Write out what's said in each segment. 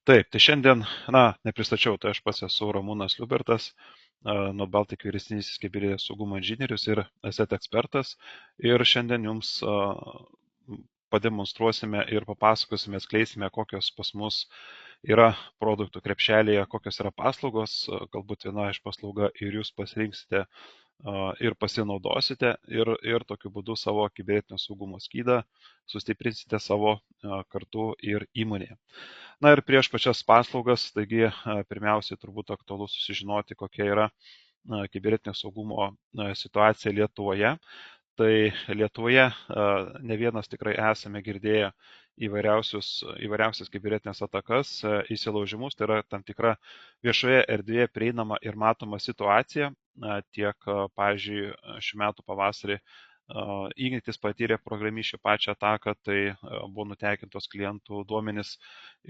Taip, tai šiandien, nepristačiau, tai aš pats esu Ramūnas Liubertas, nuo Baltic vyresnysis kibernetinio saugumo inžinierius ir ESET ekspertas. Ir šiandien jums pademonstruosime ir papasakosime, skleisime, kokios pas mus yra produktų krepšelėje, kokios yra paslaugos, galbūt viena iš paslauga ir jūs pasirinksite ir pasinaudosite ir tokiu būdu savo kibernetinio saugumo skydą sustiprinsite savo kartu ir įmonėje. Na ir prieš pačias paslaugas, taigi pirmiausiai turbūt aktualu susižinoti, kokia yra kibernetinio saugumo situacija Lietuvoje. Tai Lietuvoje ne vienas tikrai esame girdėję įvairiausias kibernetinės atakas, įsilaužimus, tai yra tam tikra viešoje erdvėje prieinama ir matoma situacija, tiek, pavyzdžiui, šių metų pavasarį Ignitis patyrė programišių pačią ataką, tai buvo nutekintos klientų duomenys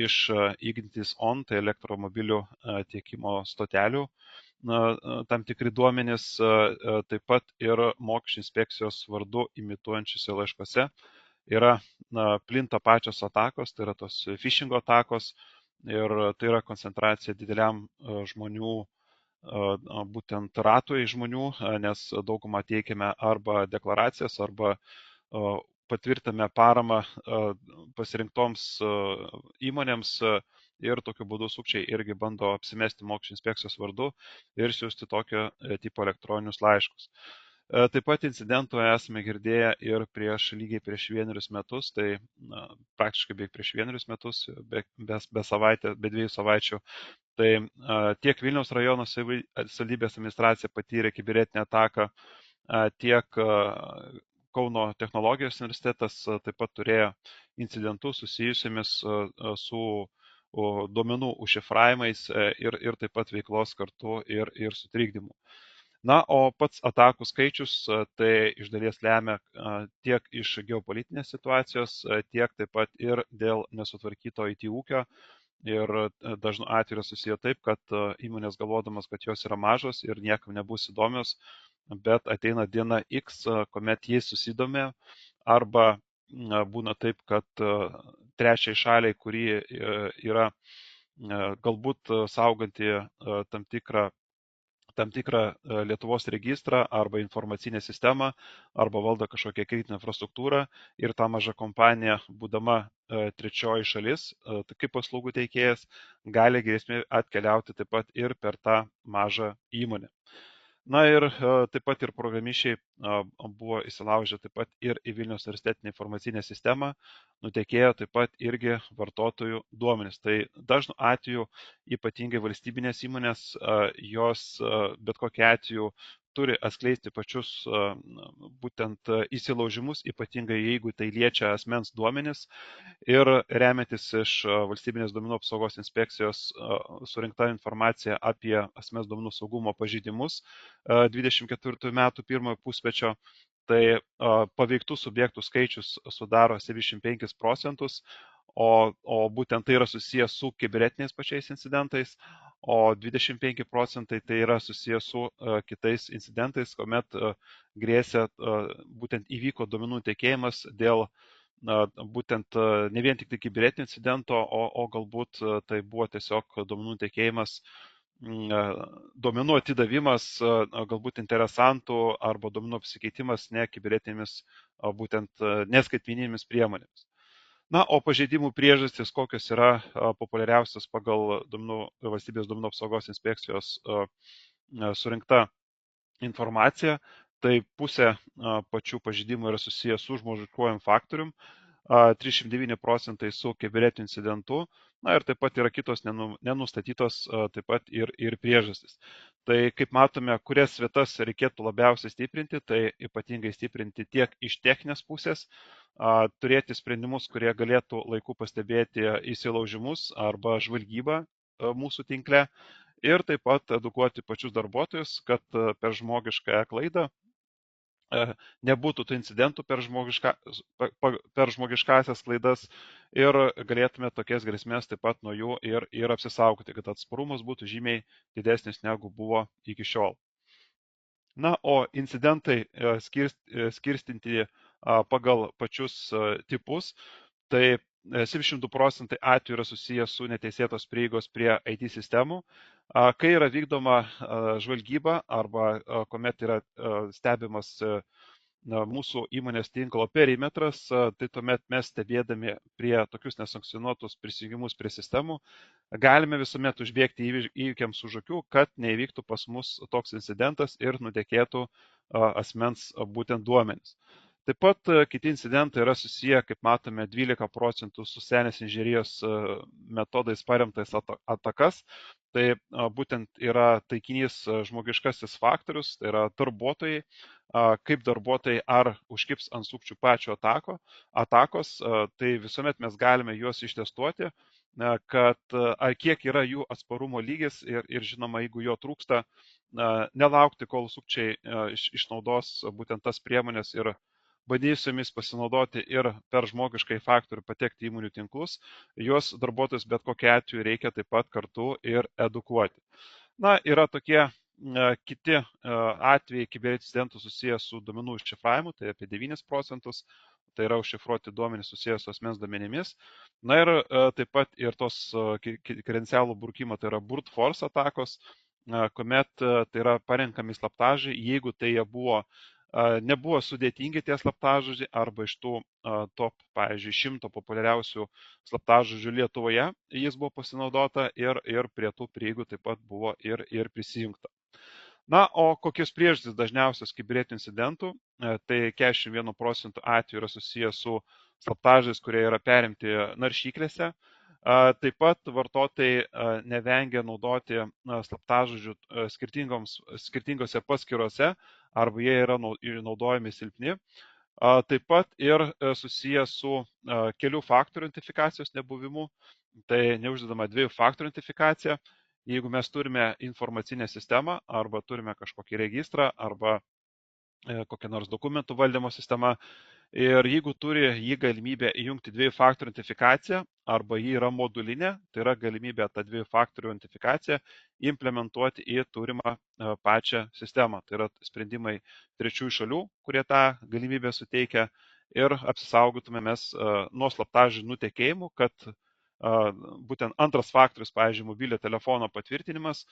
iš Ignitis On, tai elektromobilių tiekimo stotelių tam tikri duomenys, taip pat ir mokesčių inspekcijos vardu imituojančiuose laiškuose yra plinta pačios atakos, tai yra tos phishingo atakos ir tai yra koncentracija dideliam žmonių, būtent ratui žmonių, nes daugumą teikiame arba deklaracijas, arba patvirtame paramą pasirinktoms įmonėms ir tokiu būdu sukčiai irgi bando apsimesti mokesčių inspekcijos vardu ir siūsti tokio tipo elektroninius laiškus. Taip pat incidentų esame girdėję ir lygiai prieš 1 metus, tai praktiškai beveik prieš 1 metus, be 2 savaičių. Tai tiek Vilniaus rajono savivaldybės administracija patyrė kibernetinę ataką, tiek Kauno technologijos universitetas taip pat turėjo incidentus susijusiamis su duomenų užšifravimais ir taip pat veiklos kartu ir sutrikdymu. Na, o pats atakų skaičius tai iš dalies lemia tiek iš geopolitinės situacijos, tiek taip pat ir dėl nesutvarkyto IT ūkio. Ir dažnu atveju yra susiję taip, kad įmonės galvodamas, kad jos yra mažos ir niekam nebus įdomios, bet ateina diena X, kuomet jais susidomė, arba būna taip, kad trečiai šaliai, kuri yra galbūt sauganti tam tikrą Lietuvos registrą arba informacinę sistemą, arba valdo kažkokią kritinę infrastruktūrą ir ta maža kompanija, būdama trečioji šalis, kaip paslaugų teikėjas, gali grėsmė atkeliauti taip pat ir per tą mažą įmonę. Na ir taip pat ir programišiai buvo įsilaužę taip pat ir į Vilniaus universitetinę informacinę sistemą, nutekėjo taip pat irgi vartotojų duomenys. Tai dažnu atveju ypatingai valstybinės įmonės, jos bet kokiu atveju turi atskleisti pačius būtent įsilaužimus, ypatingai jeigu tai liečia asmens duomenis ir remiantis iš valstybinės duomenų apsaugos inspekcijos surinkta informacija apie asmens duomenų saugumo pažeidimus 24 metų pirmojo pusmečio, tai paveiktų subjektų skaičius sudaro 75%, o būtent tai yra susijęs su kibernetiniais pačiais incidentais, o 25% tai yra susijęs su kitais incidentais, kuomet grėsia būtent įvyko duomenų tekėjimas dėl būtent ne vien tik tai kibernetinio incidento, o galbūt tai buvo tiesiog duomenų tekėjimas, duomenų atidavimas galbūt interesantų arba duomenų apsikeitimas ne kibernetinėmis, būtent neskaitmeninėmis priemonėmis. Na, o pažeidimų priežastis, kokios yra populiariausios pagal valstybės duomenų apsaugos inspekcijos surinkta informacija, tai pusė pačių pažeidimų yra susijęs su žmogiškuoju faktorium, 39% su kibernetiniu incidentu, na ir taip pat yra kitos nenustatytos taip pat ir priežastys. Tai kaip matome, kurias vietas reikėtų labiausiai stiprinti, tai ypatingai stiprinti tiek iš techninės pusės, turėti sprendimus, kurie galėtų laiku pastebėti įsilaužimus arba žvalgybą mūsų tinkle ir taip pat edukuoti pačius darbuotojus, kad per žmogiškąją klaidą nebūtų tų incidentų per žmogiškasias klaidas ir galėtume tokias grėsmės taip pat nuo jų ir apsisaugoti, kad atsparumas būtų žymiai didesnis negu buvo iki šiol. Na, o incidentai skirstinti pagal pačius tipus, tai 72% atvejų yra susijęs su neteisėtos prieigos prie IT sistemų, kai yra vykdoma žvalgyba arba kuomet yra stebimas mūsų įmonės tinklo perimetras, tai tuomet mes stebėdami prie tokius nesankcionuotus prisijungimus prie sistemų, galime visuomet užbėgti įvykiams už akių, kad neįvyktų pas mus toks incidentas ir nutekėtų asmens būtent duomenys. Taip pat kiti incidentai yra susiję, kaip matome, 12% su senės inžinierijos metodais paremtais atakas. Tai būtent yra taikinys žmogiškasis faktorius, tai yra darbuotojai, kaip darbuotojai ar užkips ant sukčių pačio atakos, tai visuomet mes galime juos ištestuoti, kad kiek yra jų atsparumo lygis ir žinoma, jeigu jo trūksta, nelaukti, kol sukčiai išnaudos būtent tas priemonės ir bandys jomis pasinaudoti ir per žmogiškai faktorių patekti į įmonių tinklus, juos darbuotojus bet kokiu atveju reikia taip pat kartu ir edukuoti. Na, yra tokie kiti atvejai kibernetinių incidentų susijęs su duomenų iššifravimu, tai apie 9%, tai yra užšifruoti duomenys susijęs su asmens duomenimis. Na ir taip pat ir tos kredencialų burkimo, tai yra brute force atakos, kuomet tai yra parenkami slaptažodžiai, jeigu tai jie nebuvo sudėtingi tie slaptažodžiai arba iš tų top, pavyzdžiui, 100 populiariausių slaptažodžių Lietuvoje jis buvo pasinaudota ir prie tų prieigų taip pat buvo ir prisijungta. Na, o kokios priežastys dažniausios kibernetinių incidentų, tai 41% atvejų yra susijęs su slaptažodžiais, kurie yra perimti naršyklėse. Taip pat vartotojai nevengia naudoti slaptažodžių skirtingose paskyrose arba jie yra naudojami silpni. Taip pat ir susijęs su kelių faktorių identifikacijos nebuvimu, tai neuždedama 2 faktorių identifikacija. Jeigu mes turime informacinę sistemą arba turime kažkokį registrą arba kokią nors dokumentų valdymo sistemą, ir jeigu turi jį galimybę įjungti 2 faktorių identifikaciją arba jį yra modulinė, tai yra galimybė tą 2 faktorių identifikaciją implementuoti į turimą pačią sistemą. Tai yra sprendimai trečiųjų šalių, kurie tą galimybę suteikia ir apsisaugotume mes nuo slaptažodžių nutekėjimų, kad būtent antras faktorius, pavyzdžiui, mobilio telefono patvirtinimas,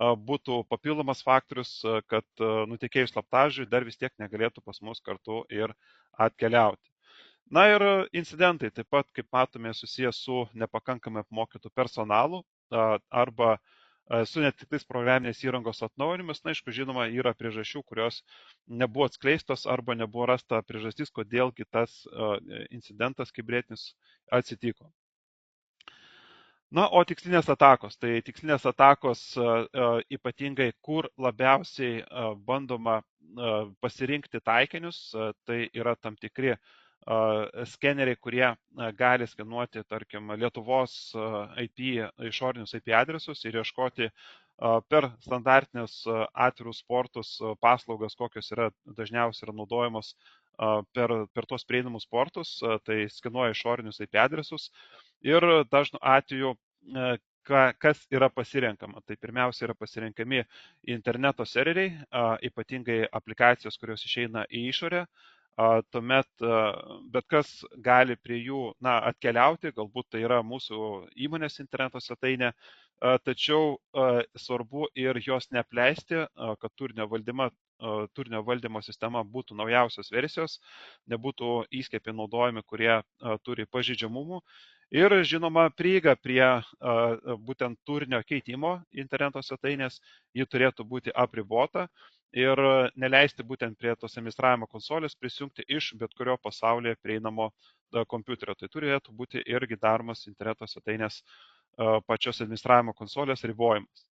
būtų papildomas faktorius, kad nutekėjus slaptažodžiui dar vis tiek negalėtų pas mus kartu ir atkeliauti. Na ir incidentai taip pat, kaip matome, susijęs su nepakankamai apmokytų personalų arba su netiktais programinės įrangos atnaujinimas. Na, aišku, žinoma, yra priežasčių, kurios nebuvo atskleistos arba nebuvo rasta priežastis, kodėlgi tas incidentas kibernetinis atsitiko. Na, o tikslinės atakos. Tai tikslinės atakos ypatingai, kur labiausiai bandoma pasirinkti taikinius, tai yra tam tikri skeneriai, kurie gali skenuoti, tarkim, Lietuvos išorinius IP adresus ir ieškoti per standartinius atvirus portus paslaugas, kokios yra dažniausiai yra naudojamos per tos prieinamus portus, tai skenuoja išorinius IP adresus. Ir dažnu atveju, kas yra pasirenkama. Tai pirmiausia yra pasirenkami interneto serveriai, ypatingai aplikacijos, kurios išeina į išorę. Tuomet bet kas gali prie jų atkeliauti, galbūt tai yra mūsų įmonės interneto svetainė, tačiau svarbu ir jos neapleisti, kad turinio valdymo sistema būtų naujausios versijos, nebūtų įskiepiai naudojami, kurie turi pažeidžiamumų. Ir žinoma, prieiga prie būtent turinio keitimo interneto svetainės, ji turėtų būti apribota ir neleisti būtent prie tos administravimo konsolės prisijungti iš bet kurio pasaulyje prieinamo kompiuterio. Tai turėtų būti irgi daromas interneto svetainės pačios administravimo konsolės ribojimas.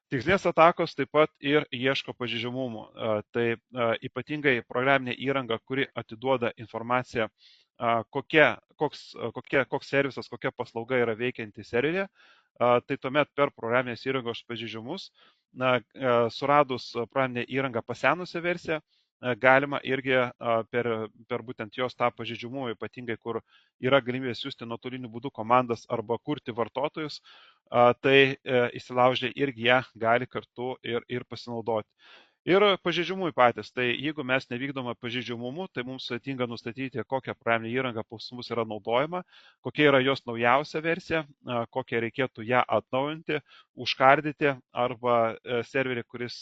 Tikslinės atakos taip pat ir ieško pažeidžiamumų. Tai ypatingai programinė įranga, kuri atiduoda informaciją, koks servisas, kokia paslauga yra veikianti serveryje, tai tuomet per programinės įrangos pažeidžiamus, suradus programinę įrangą pasenusią versiją, galima irgi per būtent jos tą pažeidžiamumą, ypatingai kur yra galimybė siūsti nuotoliniu būdu komandas arba kurti vartotojus, tai įsilaužę irgi ją gali kartu ir pasinaudoti. Ir pažeidžiamumai patys. Tai jeigu mes nevykdome pažeidžiamumų, tai mums sudėtinga nustatyti, kokia programinė įranga pas mus yra naudojama, kokia yra jos naujausia versija, kokią reikėtų ją atnaujinti, užkardyti arba serverį, kuris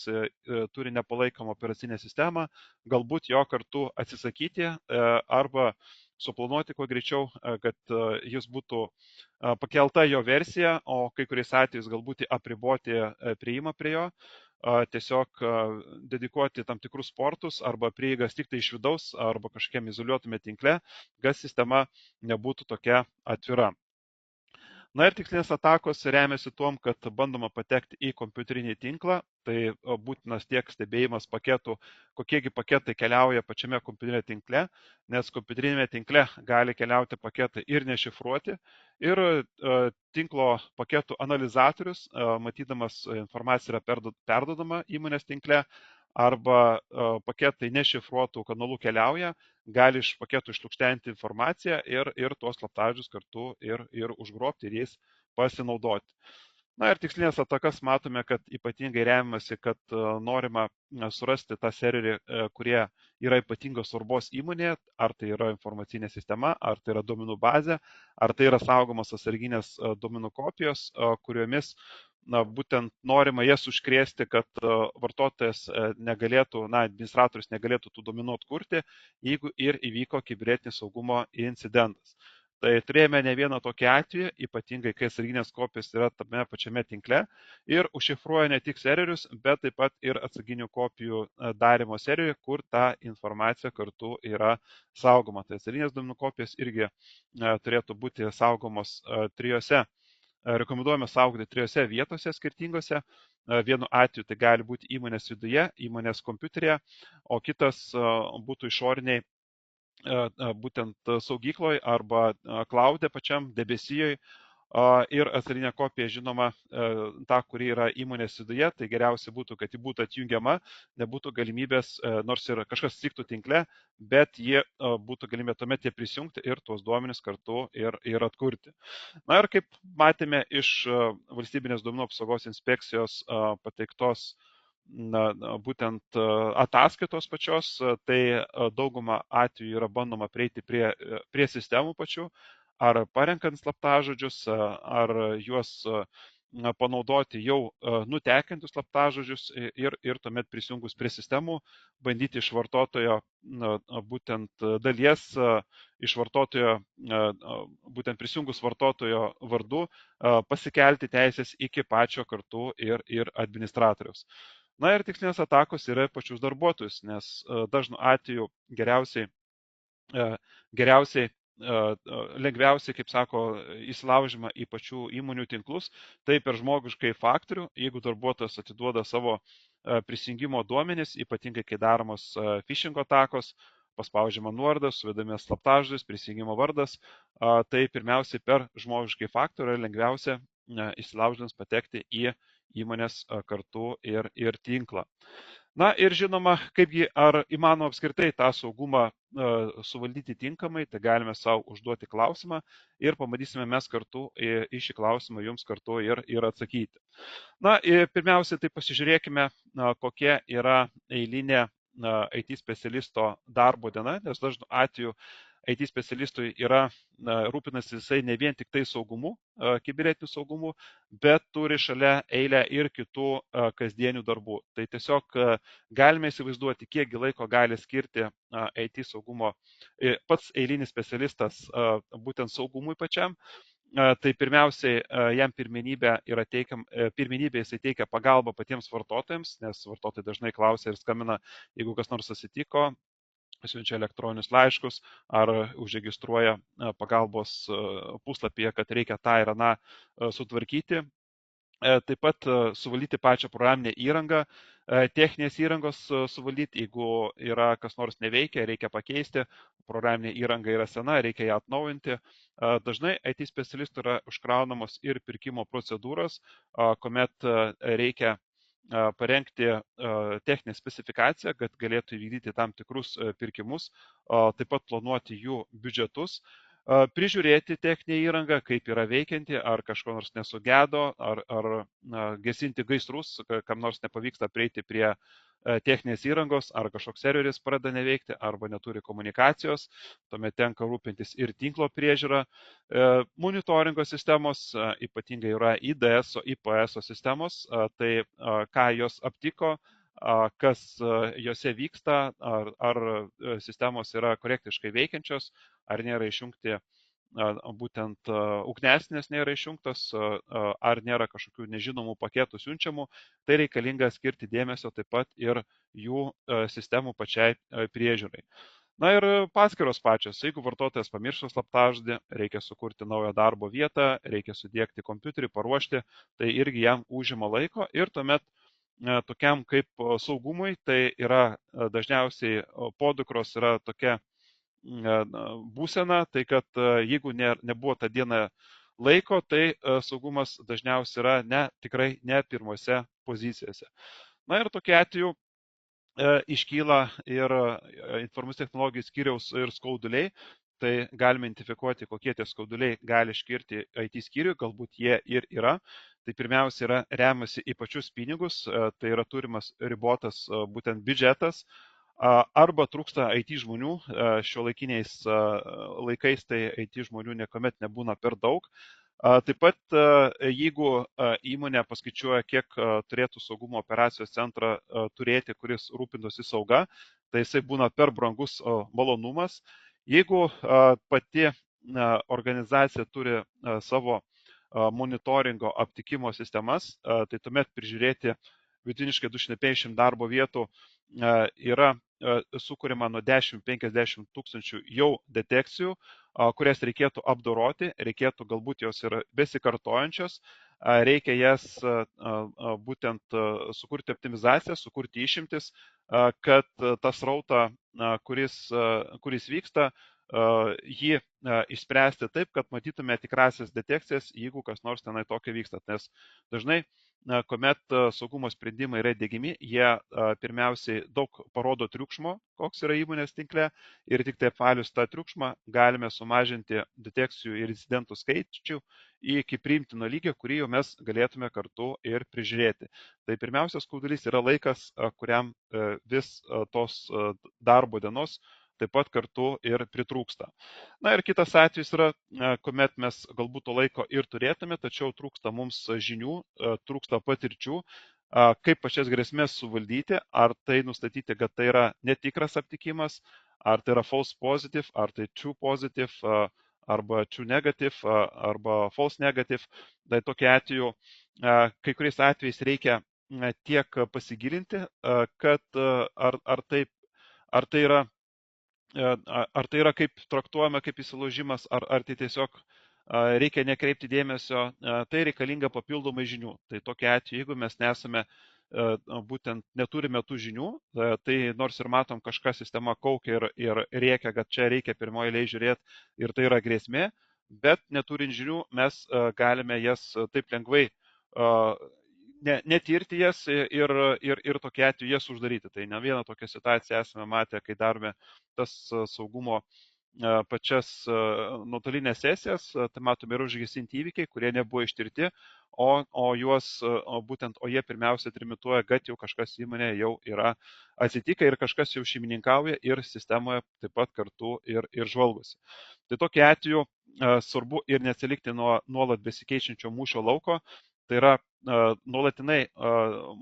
turi nepalaikomą operacinę sistemą, galbūt jo kartu atsisakyti arba suplanuoti kuo greičiau, kad jis būtų pakelta jo versija, o kai kuriais atvejais galbūt apriboti prieimą prie jo, tiesiog dedikuoti tam tikrus portus arba prieigas tik tai iš vidaus arba kažkokiam izoliuotume tinkle, kad sistema nebūtų tokia atvira. Na ir tikslinės atakos remiasi tuom, kad bandoma patekti į kompiuterinį tinklą, tai būtinas tiek stebėjimas paketų, kokiegi paketai keliauja pačiame kompiuterinėme tinkle, nes kompiuterinėme tinkle gali keliauti paketai ir nešifruoti, ir tinklo paketų analizatorius, matydamas informaciją yra perdodama įmonės tinkle, arba paketai nešifruotų kanalų keliauja, gali iš paketų išlukštenti informaciją ir tuos slaptažodžius kartu ir užgrobti ir jais pasinaudoti. Na ir tikslinės atakas matome, kad ypatingai remiamasi, kad norima surasti tą serverį, kurie yra ypatingos svarbos įmonėje, ar tai yra informacinė sistema, ar tai yra duomenų bazė, ar tai yra saugomos atsarginės duomenų kopijos, kuriomis būtent norima jas užkrėsti, kad vartotojas negalėtų, administratorius negalėtų tų duomenų atkurti, jeigu ir įvyko kibernetinis saugumo incidentas. Tai turėjome ne vieną tokį atvejį, ypatingai kai atsarginės kopijos yra tame pačiame tinkle ir užšifruoja ne tik serverius, bet taip pat ir atsarginių kopijų darimo serverį, kur ta informacija kartu yra saugoma. Tai atsarginės duomenų kopijos irgi turėtų būti saugomos trijose. Rekomenduojame saugoti trijose vietose skirtingose. Vienu atveju tai gali būti įmonės viduje, įmonės kompiuterėje, o kitas būtų išoriniai būtent saugykloje arba cloud'e pačiam debesijoje. Ir atsarginė kopija, žinoma, ta, kuri yra įmonės viduje, tai geriausia būtų, kad ji būtų atjungiama, nebūtų galimybės, nors ir kažkas siktų tinkle, bet jie būtų galimybė tuomet jie prisijungti ir tuos duomenis kartu ir atkurti. Na ir kaip matėme iš valstybinės duomenų apsaugos inspekcijos pateiktos būtent ataskaitos pačios, tai dauguma atvejų yra bandoma prieiti prie sistemų pačių, ar parenkant slaptažodžius, ar juos panaudoti jau nutekintus slaptažodžius ir tuomet prisijungus prie sistemų bandyti iš vartotojo būtent dalies, iš vartotojo, būtent prisijungus vartotojo vardu, pasikelti teisės iki pačio kartu ir administratoriaus. Na ir tikslinės atakos yra pačius darbuotojus, nes dažnu atveju geriausiai lengviausiai, kaip sako, įsilaužima į pačių įmonių tinklus, tai per žmogiškai faktorių, jeigu darbuotojas atiduoda savo prisijungimo duomenis, ypatingai kai daromos phishingo atakos, paspaudžiama nuoroda, suvedamės slaptažodis, prisijungimo vardas, tai pirmiausiai per žmogiškai faktorių yra lengviausia įsilauždams patekti į įmonės kartu ir tinklą. Na ir žinoma, kaipgi ar įmanoma apskritai tą saugumą suvaldyti tinkamai, tai galime savo užduoti klausimą ir pamatysime mes kartu į šį klausimą jums kartu ir atsakyti. Na ir pirmiausia, tai pasižiūrėkime, kokia yra eilinė IT specialisto darbo diena, nes dažnu atveju IT specialistui yra rūpinasi jisai ne vien tik tai saugumu, kibernetiniu saugumu, bet turi šalia eilę ir kitų kasdienių darbų. Tai tiesiog galime įsivaizduoti, kiek laiko gali skirti IT saugumo pats eilinis specialistas būtent saugumui pačiam. Tai pirmiausiai jam pirmenybė jisai teikia pagalbą patiems vartotojams, nes vartotojai dažnai klausia ir skambina, jeigu kas nors atsitiko, siunčia elektroninius laiškus ar užregistruoja pagalbos puslapyje, kad reikia tą ir aną sutvarkyti. Taip pat suvaldyti pačią programinę įrangą, techninės įrangos suvaldyti, jeigu yra kas nors neveikia, reikia pakeisti, programinė įranga yra sena, reikia ją atnaujinti. Dažnai IT specialistų yra užkraunamos ir pirkimo procedūros, kuomet reikia parengti techninę specifikaciją, kad galėtų įvykdyti tam tikrus pirkimus, taip pat planuoti jų biudžetus, prižiūrėti techninę įrangą, kaip yra veikianti, ar kažko nors nesugedo, ar gesinti gaisrus, kam nors nepavyksta prieiti prie techninės įrangos, ar kažkoks serveris pradeda neveikti, arba neturi komunikacijos, tuomet tenka rūpintis ir tinklo priežiūra. Monitoringo sistemos, ypatingai yra IDS, IPS sistemos, tai ką jos aptiko, kas jose vyksta, ar sistemos yra korektiškai veikiančios, ar nėra išjungti būtent ugnesnės nėra išjungtos, ar nėra kažkokių nežinomų paketų siunčiamų, tai reikalinga skirti dėmesio taip pat ir jų sistemų pačiai priežiūrai. Na ir paskiros pačios, jeigu vartotojas pamiršo slaptažodį, reikia sukurti naują darbo vietą, reikia sudėkti kompiuterį, paruošti, tai irgi jam užima laiko ir tuomet tokiam kaip saugumui, tai yra dažniausiai podukros yra tokia būsena, tai kad jeigu nebuvo tą dieną laiko, tai saugumas dažniausiai yra tikrai ne pirmose pozicijose. Na ir tokiu atveju iškyla ir informacijos technologijų skyriaus ir skauduliai, tai galime identifikuoti, kokie tie skauduliai gali iškirti IT skyriui, galbūt jie ir yra. Tai pirmiausia yra remiasi į pačius pinigus, tai yra turimas ribotas būtent biudžetas, arba trūksta IT žmonių, šio laikiniais laikais tai IT žmonių niekuomet nebūna per daug. Taip pat, jeigu įmonė paskaičiuoja, kiek turėtų saugumo operacijos centrą turėti, kuris rūpindosi sauga, tai jisai būna per brangus malonumas. Jeigu pati organizacija turi savo monitoringo aptikimo sistemas, tai tuomet prižiūrėti vidutiniškai 250 darbo vietų yra sukūrima nuo 10-50 tūkstančių jau detekcijų, kurias reikėtų apdoroti, reikėtų galbūt jos yra besikartojančios, reikia jas būtent sukurti optimizaciją, sukurti išimtis, kad tas rautą, kuris vyksta, jį išspręsti taip, kad matytume tikrasias detekcijas, jeigu kas nors tenai tokio vyksta. Nes dažnai, kuomet saugumo sprendimai yra dėgiami, jie pirmiausiai daug parodo triukšmo, koks yra įmonės tinkle, ir tik tai apvalius tą triukšmą galime sumažinti detekcijų ir incidentų skaičių iki priimtino lygio, kurį jau mes galėtume kartu ir prižiūrėti. Tai pirmiausias skaudulys yra laikas, kuriam vis tos darbo dienos taip pat kartu ir pritrūksta. Na ir kitas atvejis yra, kuomet mes galbūt to laiko ir turėtume, tačiau trūksta mums žinių, trūksta patirčių, kaip pačias grėsmės suvaldyti, ar tai nustatyti, kad tai yra netikras aptikimas, ar tai yra false positive, ar tai true positive, arba true negative, arba false negative. Tai tokiu atveju, kai kuriais atvejais reikia tiek pasigilinti, kad ar tai yra kaip traktuojama kaip įsilaužimas, ar tai tiesiog reikia nekreipti dėmesio, tai reikalinga papildomai žinių. Tai tokia atveju, jeigu mes būtent neturime tų žinių, tai nors ir matom kažką sistema kaukia ir rėkia, kad čia reikia pirmoje eilėje žiūrėti ir tai yra grėsmė, bet neturint žinių mes galime jas taip lengvai netirti jas ir tokia atveju jas uždaryti. Tai ne vieną tokią situaciją esame matę, kai darome tas saugumo pačias nuotolinės sesijas, tai matome ir užgesinti įvykiai, kurie nebuvo ištirti, o jie pirmiausia trimituoja, kad jau kažkas įmonėje jau yra atsitikę ir kažkas jau šeimininkauja ir sistemoje taip pat kartu ir žvalgosi. Tai tokiu atveju svarbu ir neatsilikti nuo nuolat besikeičiančio mūšio lauko, tai yra nuolatinai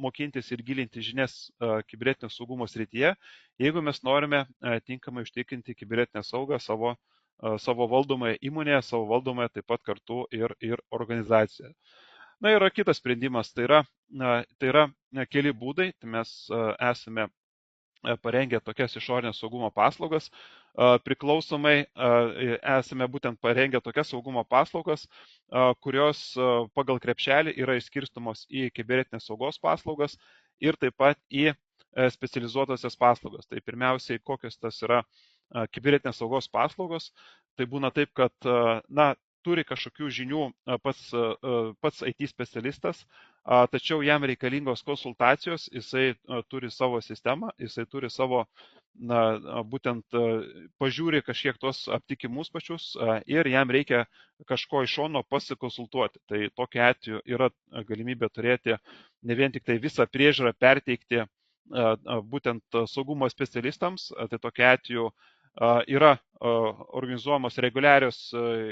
mokintis ir gilinti žinias kibernetinio saugumo srityje, jeigu mes norime tinkamai užtikrinti kibernetinę saugą savo valdomoje įmonėje, savo valdomoje taip pat kartu ir organizacijoje. Na ir kitas sprendimas, tai yra keli būdai, tai mes esame parengę tokias išorinės saugumo paslaugas, priklausomai esame būtent parengę tokias saugumo paslaugas, kurios pagal krepšelį yra išskirstomos į kibernetinės saugos paslaugas ir taip pat į specializuotasias paslaugas. Tai pirmiausiai, kokios tas yra kibernetinės saugos paslaugos, tai būna taip, kad turi kažkokių žinių pats IT specialistas, tačiau jam reikalingos konsultacijos, jisai turi savo sistemą, jisai turi savo, būtent pažiūri kažkiek tos aptikimus pačius ir jam reikia kažko iš šono pasikonsultuoti. Tai tokiu atveju yra galimybė turėti ne vien tik tai visą priežiūrą perteikti būtent saugumo specialistams, tai tokiu atveju yra organizuojamos reguliarios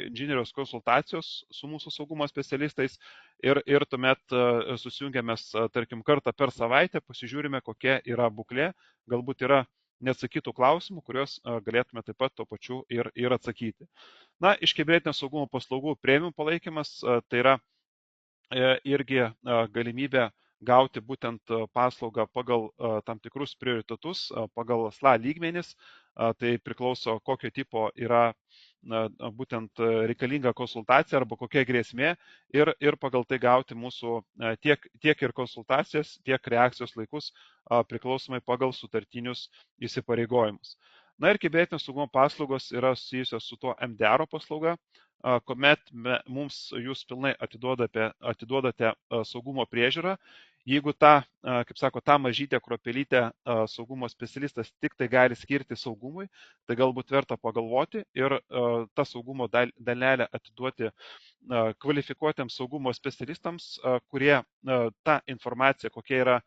inžinieriaus konsultacijos su mūsų saugumo specialistais ir tuomet susijungiamės, tarkim, kartą per savaitę, pasižiūrime, kokia yra būklė, galbūt yra neatsakytų klausimų, kuriuos galėtume taip pat tuo pačiu ir atsakyti. Na, iš kibernetinio saugumo paslaugų premium palaikymas, tai yra irgi galimybė gauti būtent paslaugą pagal tam tikrus prioritetus, pagal SLA lygmenis, tai priklauso kokio tipo yra būtent reikalinga konsultacija arba kokia grėsmė ir pagal tai gauti mūsų tiek ir konsultacijas, tiek reakcijos laikus priklausomai pagal sutartinius įsipareigojimus. Na ir kibernetinio saugumo paslaugos yra susijusios su tuo MDR paslauga, kuomet mums jūs pilnai atiduodate saugumo priežiūrą. Jeigu kaip sako, tą mažytę kruopelytę saugumo specialistas tik tai gali skirti saugumui, tai galbūt verta pagalvoti ir tą saugumo dalelę atiduoti kvalifikuotiems saugumo specialistams, kurie tą informaciją, kokia yra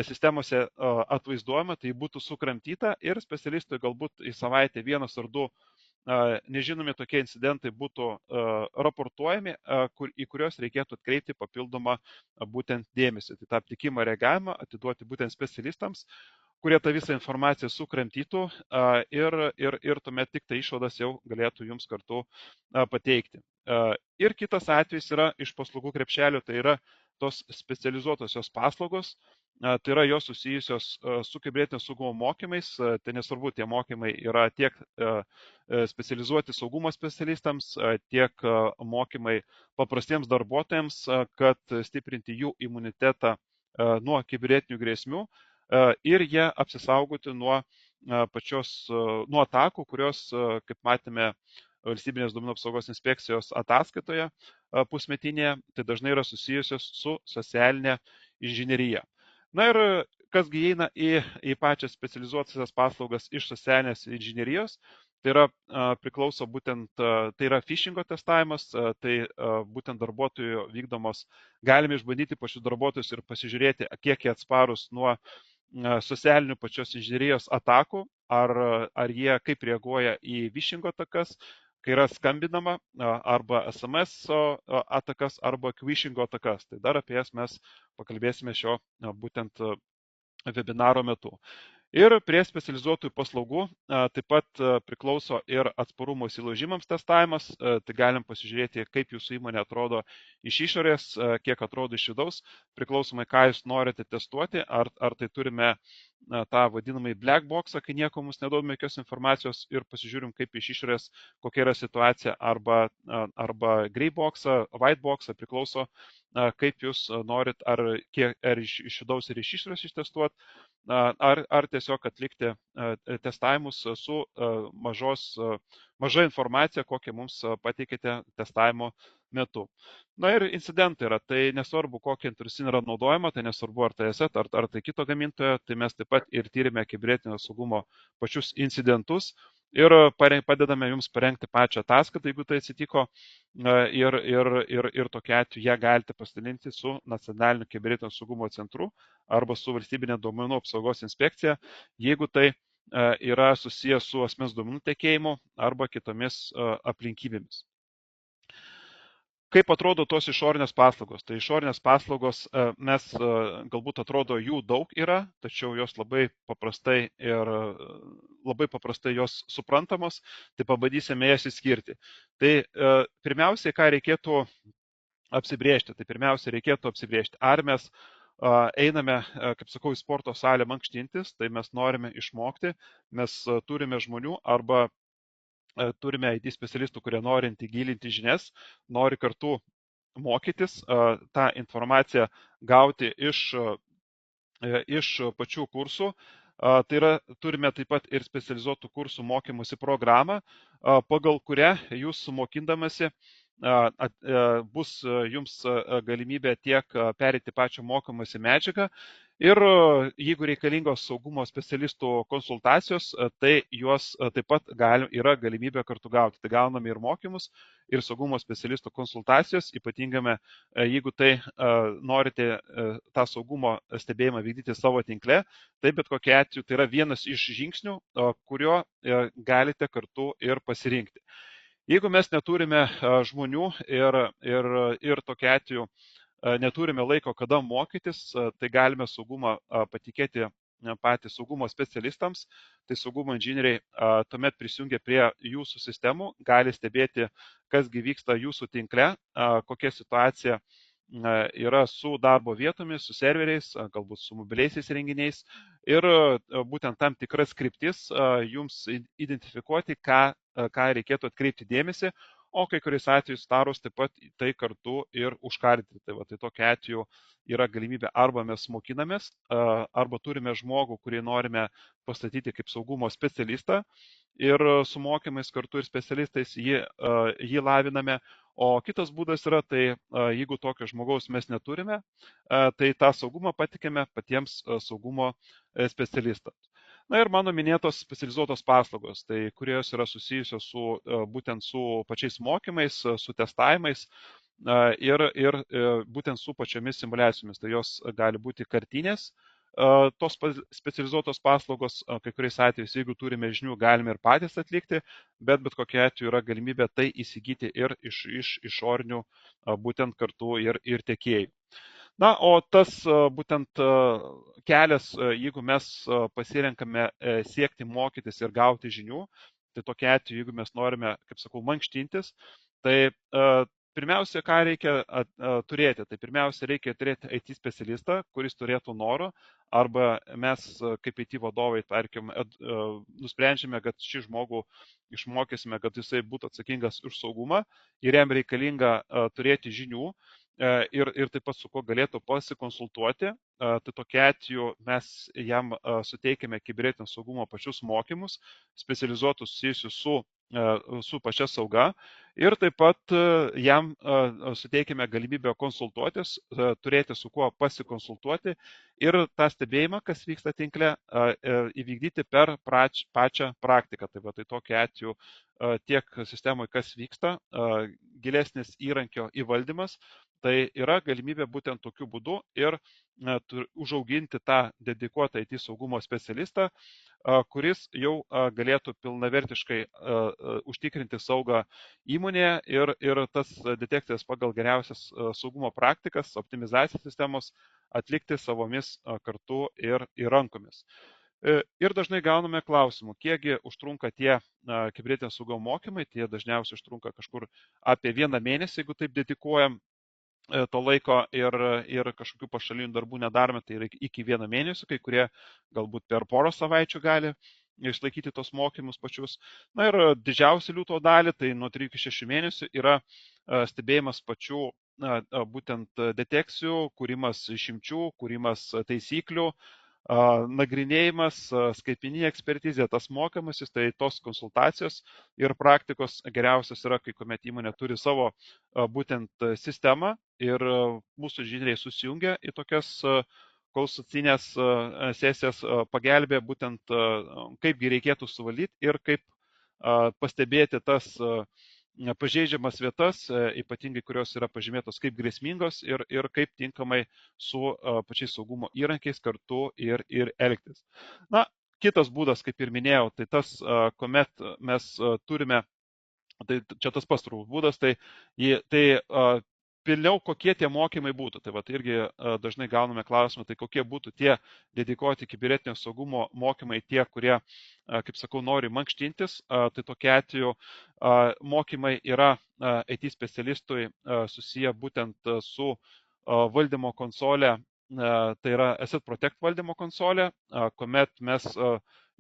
sistemose atvaizduojama, tai būtų sukramtyta ir specialistui galbūt į savaitę vienas ar du nežinomi tokie incidentai būtų raportuojami, į kuriuos reikėtų atkreipti papildomą būtent dėmesį. Tai tą aptikimą reagavimą atiduoti būtent specialistams, kurie tą visą informaciją sukramtytų ir tuomet tik tai išvadas jau galėtų jums kartu pateikti. Ir kitas atvejis yra iš paslaugų krepšelio, tai yra tos specializuotosios paslaugos, tai yra jos susijusios su kibernetinio saugumo mokymais, tai nesvarbu, tie mokymai yra tiek specializuoti saugumo specialistams, tiek mokymai paprastiems darbuotojams, kad stiprinti jų imunitetą nuo kibernetinių grėsmių ir jie apsisaugoti nuo nuo atakų, kurios, kaip matėme, Valstybinės duomenų apsaugos inspekcijos ataskaitoje pusmetinėje, tai dažnai yra susijusios su socialinė inžinierija. Na ir kasgi įeina į pačias specializuotasias paslaugas iš socialinės inžinierijos, tai yra priklauso būtent, tai yra phishingo testavimas, tai būtent darbuotojų vykdomos, galime išbandyti pačius darbuotojus ir pasižiūrėti, kiek jie atsparus nuo socialinių pačios inžinierijos atakų, ar jie kaip reaguoja į phishingo atakas, kai yra skambinama arba SMS atakas, arba phishingo atakas. Tai dar apie jas mes pakalbėsime šio būtent webinaro metu. Ir prie specializuotųjų paslaugų taip pat priklauso ir atsparumo įsilaužimams testavimas, tai galim pasižiūrėti, kaip jūsų įmonė atrodo iš išorės, kiek atrodo iš vidaus, priklausomai ką jūs norite testuoti, ar tai turime tą vadinamąjį black boxą, kai nieko mums neduodame jokios informacijos ir pasižiūrim, kaip iš išorės, kokia yra situacija, arba grey boxą, white boxą, priklauso, kaip jūs norit, ar iš vidaus ir iš išorės ištestuoti, ar tiesiog atlikti testavimus su maža informacija, kokią mums pateikėte testavimo metu. Na ir incidentai yra, tai nesvarbu, kokia intrusinė yra naudojama, tai nesvarbu ar tai ESET, ar tai kito gamintojo, tai mes taip pat ir tyrime kibernetinio saugumo pačius incidentus ir padedame jums parengti pačią ataskaitą, jeigu tai atsitiko, ir tokia atveju ją galite pasidalinti su nacionaliniu kibernetinio saugumo centru arba su valstybinė duomenų apsaugos inspekcija, jeigu tai yra susijęs su asmens duomenų tekėjimu arba kitomis aplinkybėmis. Kaip atrodo tos išorinės paslaugos? Tai išorinės paslaugos mes galbūt atrodo jų daug yra, tačiau jos labai paprastai jos suprantamos, tai pabandysime jas įskirti. Tai pirmiausiai, ką reikėtų apsibrėžti, ar mes einame, kaip sakau, į sporto salę mankštintis, tai mes norime išmokti, mes turime žmonių arba turime IT specialistų, kurie norinti gilinti žinias, nori kartu mokytis, tą informaciją gauti iš pačių kursų. Tai yra, turime taip pat ir specializuotų kursų mokymosi programą, pagal kurią jūs mokindamasi bus jums galimybė tiek perėti pačią mokomasi medžiagą ir jeigu reikalingos saugumo specialistų konsultacijos, tai juos taip pat yra galimybė kartu gauti. Tai gauname ir mokymus, ir saugumo specialistų konsultacijos, ypatingame, jeigu tai norite tą saugumo stebėjimą vykdyti savo tinkle, tai bet kokia atveju tai yra vienas iš žingsnių, kurio galite kartu ir pasirinkti. Jeigu mes neturime žmonių ir tokia atveju neturime laiko, kada mokytis, tai galime saugumą patikėti patys saugumo specialistams, tai saugumo inžinieriai tuomet prisijungia prie jūsų sistemų, gali stebėti, kas vyksta jūsų tinkle, kokia situacija yra su darbo vietomis, su serveriais, galbūt su mobiliaisiais renginiais ir būtent tam tikras kryptis jums identifikuoti, ką reikėtų atkreipti dėmesį, o kai kuriais atvejais tarus taip pat tai kartu ir užkardyti. Tai tokiu atveju yra galimybė arba mes mokinamės, arba turime žmogų, kurį norime pastatyti kaip saugumo specialistą ir su mokymais kartu ir specialistais jį laviname. O kitas būdas yra, tai jeigu tokio žmogaus mes neturime, tai tą saugumą patikime patiems saugumo specialistams. Na ir mano minėtos specializuotos paslaugos, tai kurios yra susijusios būtent su pačiais mokymais, su testavimais ir būtent su pačiomis simulacijomis. Tai jos gali būti kartinės, tos specializuotos paslaugos, kai kuriais atvejais, jeigu turime žinių, galime ir patys atlikti, bet kokiu atveju yra galimybė tai įsigyti ir iš išorinių būtent kartu ir tiekėjų. Na, o tas būtent kelias, jeigu mes pasirenkame siekti mokytis ir gauti žinių, tai tokia atveju, jeigu mes norime, kaip sakau, mankštintis, tai pirmiausia, ką reikia turėti, tai pirmiausia, reikia turėti IT specialistą, kuris turėtų noro, arba mes kaip IT vadovai, tarkim, nusprendžiame, kad šį žmogų išmokysime, kad jisai būtų atsakingas už saugumą ir jam reikalinga turėti žinių, ir taip pat su kuo galėtų pasikonsultuoti, tai tokia atveju mes jam suteikime kibernetinio saugumo pačius mokymus, specializuotus susijusius su pačia sauga ir taip pat jam suteikime galimybę konsultuotis, turėti su kuo pasikonsultuoti ir tą stebėjimą, kas vyksta tinkle, įvykdyti per pačią praktiką. Tai tokia atveju tiek sistemoje, kas vyksta, gilesnis įrankio įvaldymas, tai yra galimybė būtent tokiu būdu ir užauginti tą dedikuotą IT saugumo specialistą, kuris jau galėtų pilnavertiškai užtikrinti saugą įmonėje ir tas detekcijas pagal geriausias saugumo praktikas, optimizacijos sistemos atlikti savomis kartu ir rankomis. Ir dažnai gauname klausimų, kiekgi užtrunka tie kibernetinio saugumo mokymai, tie dažniausiai užtrunka kažkur apie 1 mėnesį, jeigu taip dedikuojam to laiko ir kažkokių pašalinių darbų nedarome, tai yra iki 1 mėnesio, kai kurie galbūt per porą savaičių gali išlaikyti tos mokymus pačius. Na ir didžiausia liūto dalį, tai nuo 3 iki 6 mėnesių yra stebėjimas pačių būtent detekcijų, kūrimas išimčių, kūrimas taisyklių, nagrinėjimas, skaitmeninė ekspertizė, tas mokymasis, tai tos konsultacijos ir praktikos geriausias yra, kai kuomet įmonė turi savo būtent sistemą ir mūsų inžinieriai susijungia į tokias konsultacinės sesijas, pagelbė būtent kaipgi reikėtų suvaldyti ir kaip pastebėti tas pažeidžiamas vietas, ypatingai kurios yra pažymėtos kaip grėsmingos ir kaip tinkamai su pačiais saugumo įrankiais kartu ir elgtis. Na, kitas būdas, kaip ir minėjau, tai tas, kuomet mes turime, tai čia tas pats turbūt būdas, tai pilniau kokie tie mokymai būtų. Tai irgi dažnai gauname klausimą, tai kokie būtų tie dedikuoti kibernetinio saugumo mokymai, tie, kurie, kaip sakau, nori mankštintis. Tai tokie atveju mokymai yra IT specialistui susiję būtent su valdymo konsolė, tai yra Asset Protect valdymo konsolė, kuomet mes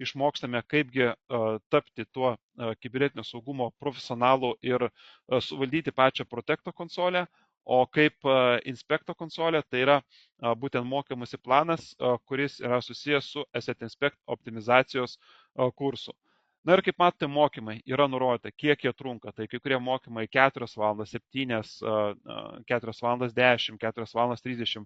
išmokstame, kaipgi tapti tuo kibernetinio saugumo profesionalu ir suvaldyti pačią Protecto konsolę. O kaip Inspekto konsolė, tai yra būtent mokymosi planas, kuris yra susijęs su Asset Inspect optimizacijos kursu. Na ir kaip matote, mokymai yra nurodyta, kiek jie trunka. Tai kai kurie mokymai 4 valandas, 7, 4 valandas 10, 4 valandas 30.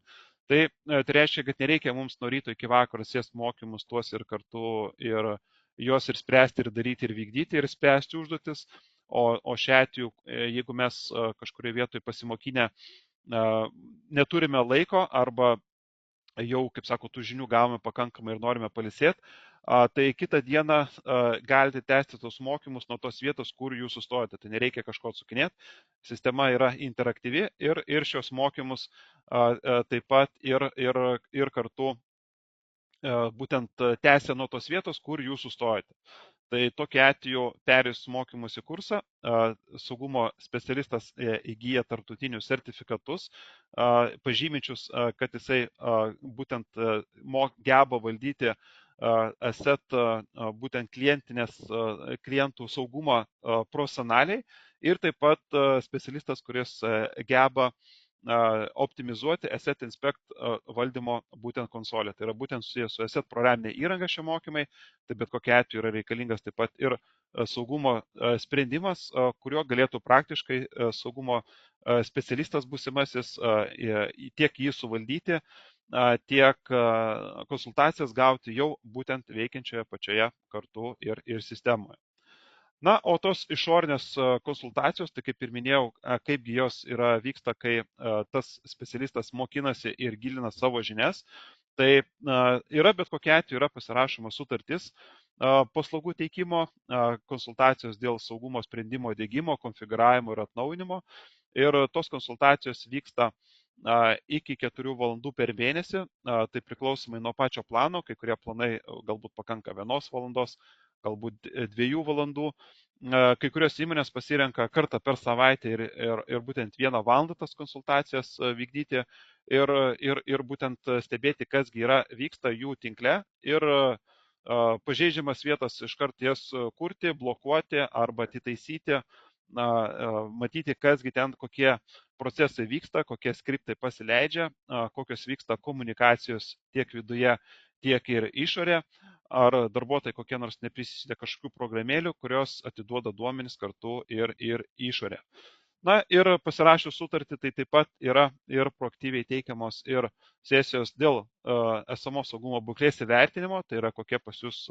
Tai reiškia, kad nereikia mums nuo ryto iki vakaro sėsti mokymus tuos ir kartu ir juos ir spręsti, ir daryti, ir vykdyti, ir spręsti užduotis. O šiuo atveju, jeigu mes kažkurioje vietoje pasimokinę neturime laiko arba jau, kaip sako, tų žinių gavome pakankamai ir norime palisėti, tai kitą dieną galite tęsti tos mokymus nuo tos vietos, kur jūs sustojate. Tai nereikia kažko atsukinėti. Sistema yra interaktyvi ir šios mokymus taip pat ir kartu būtent tęsia nuo tos vietos, kur jūs sustojate. Tai tokiu atveju perėjus mokymus į kursą, saugumo specialistas įgyja tarptautinius sertifikatus, pažyminčius, kad jisai būtent geba valdyti asset, būtent klientų saugumą profesionaliai ir taip pat specialistas, kuris geba optimizuoti Asset Inspect valdymo būtent konsolę. Tai yra būtent susijęs su Asset programinė įranga šie mokymai, tai bet kokia atveju yra reikalingas taip pat ir saugumo sprendimas, kuriuo galėtų praktiškai saugumo specialistas būsimasis tiek jį suvaldyti, tiek konsultacijas gauti jau būtent veikiančioje pačioje kartu ir sistemoje. Na, o tos išorinės konsultacijos, tai kaip ir minėjau, kaipgi jos vyksta, kai tas specialistas mokinasi ir gilina savo žinias, tai yra bet kokia atveju yra pasirašoma sutartis paslaugų teikimo, konsultacijos dėl saugumo sprendimo dėgymo, konfigūravimo ir atnaujinimo. Ir tos konsultacijos vyksta iki 4 valandų per mėnesį, tai priklausomai nuo pačio plano, kai kurie planai galbūt pakanka 1 valandos, galbūt 2 valandų. Kai kurios įmonės pasirenka kartą per savaitę ir būtent 1 valandą tas konsultacijas vykdyti ir būtent stebėti, kasgi vyksta jų tinkle ir pažeidžiamas vietas iškart jas kurti, blokuoti arba atitaisyti, matyti, kasgi ten kokie procesai vyksta, kokie skriptai pasileidžia, kokios vyksta komunikacijos tiek viduje, tiek ir išorė, ar darbuotojai kokie nors neprisisydė kažkokių programėlių, kurios atiduoda duomenis kartu ir išorė. Na ir pasirašius sutartį, tai taip pat yra ir proaktyviai teikiamos ir sesijos dėl esamos saugumo būklės įvertinimo, tai yra kokia pas jūs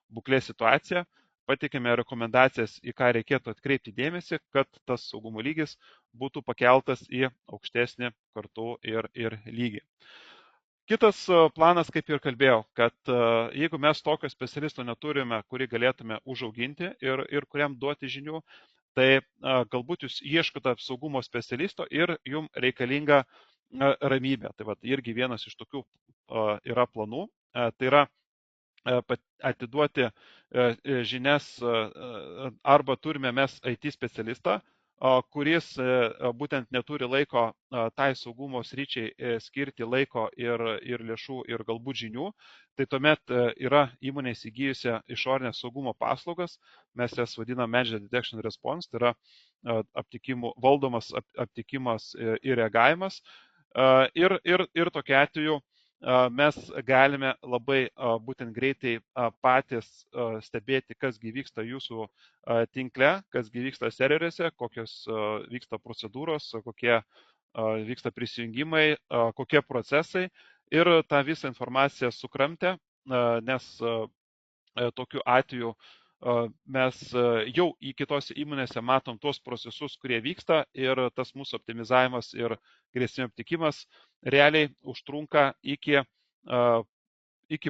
būklės situacija, pateikėme rekomendacijas, į ką reikėtų atkreipti dėmesį, kad tas saugumo lygis būtų pakeltas į aukštesnį kartu ir lygį. Kitas planas, kaip ir kalbėjau, kad jeigu mes tokio specialisto neturime, kurį galėtume užauginti ir kuriam duoti žinių, tai galbūt jūs ieškote saugumo specialisto ir jums reikalinga ramybė. Tai va, irgi vienas iš tokių yra planų. Tai yra atiduoti žinias arba turime mes IT specialistą, kuris būtent neturi laiko tai saugumo sryčiai skirti laiko ir lėšų ir galbūt žinių, tai tuomet yra įmonė įsigijusi išorinės saugumo paslaugas, mes jas vadiname Managed Detection Response, tai yra valdomas aptikimas ir reagavimas. Ir tokiu atveju mes galime labai būtent greitai patys stebėti, kasgi vyksta jūsų tinkle, kasgi vyksta serveriuose, kokios vyksta procedūros, kokie vyksta prisijungimai, kokie procesai ir tą visą informaciją sukramtę, nes tokiu atveju mes jau į kitose įmonėse matom tuos procesus, kurie vyksta ir tas mūsų optimizavimas ir grėsmių aptikimas realiai užtrunka iki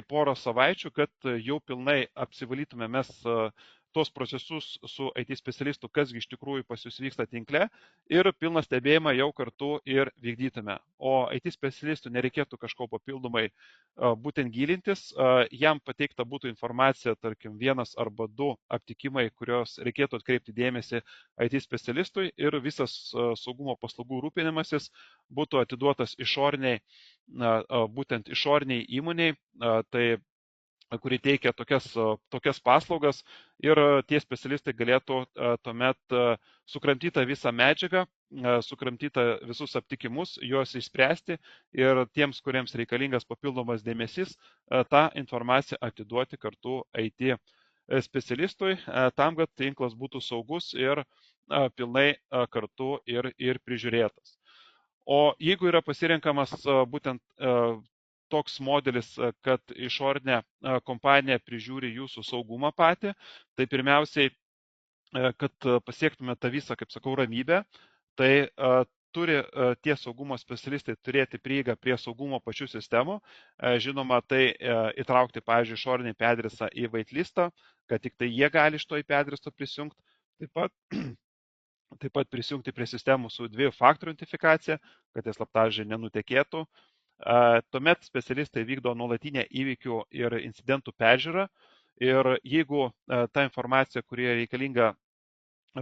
poros savaičių, kad jau pilnai apsivalytume mes tos procesus su IT specialistu, kasgi iš tikrųjų pas jūs vyksta tinkle ir pilną stebėjimą jau kartu ir vykdytume. O IT specialistų nereikėtų kažko papildomai būtent gilintis, jam pateikta būtų informacija, tarkim, 1 arba 2 aptikimai, kurios reikėtų atkreipti dėmesį IT specialistui ir visas saugumo paslaugų rūpinimasis būtų atiduotas būtent išoriniai įmoniai, tai kuri teikia tokias paslaugas ir tie specialistai galėtų tuomet sukramtytą visą medžiagą, sukramtytą visus aptikimus, juos išspręsti ir tiems, kuriems reikalingas papildomas dėmesys, tą informaciją atiduoti kartu IT specialistui tam, kad tinklas būtų saugus ir pilnai kartu ir prižiūrėtas. O jeigu yra pasirenkamas būtent toks modelis, kad išorinė kompanija prižiūri jūsų saugumą patį, tai pirmiausiai, kad pasiektume tą visą, kaip sakau, ramybę, tai turi tie saugumo specialistai turėti prieigą prie saugumo pačių sistemų. Žinoma, tai įtraukti, pavyzdžiui, išorinį IP adresą į waitlistą, kad tik tai jie gali iš to IP adreso prisijungti. Taip pat prisijungti prie sistemų su 2-faktorių identifikacija, kad tie slaptažodžiai nenutekėtų. Tuomet specialistai vykdo nuolatinę įvykių ir incidentų peržiūrą ir jeigu ta informacija, kuri reikalinga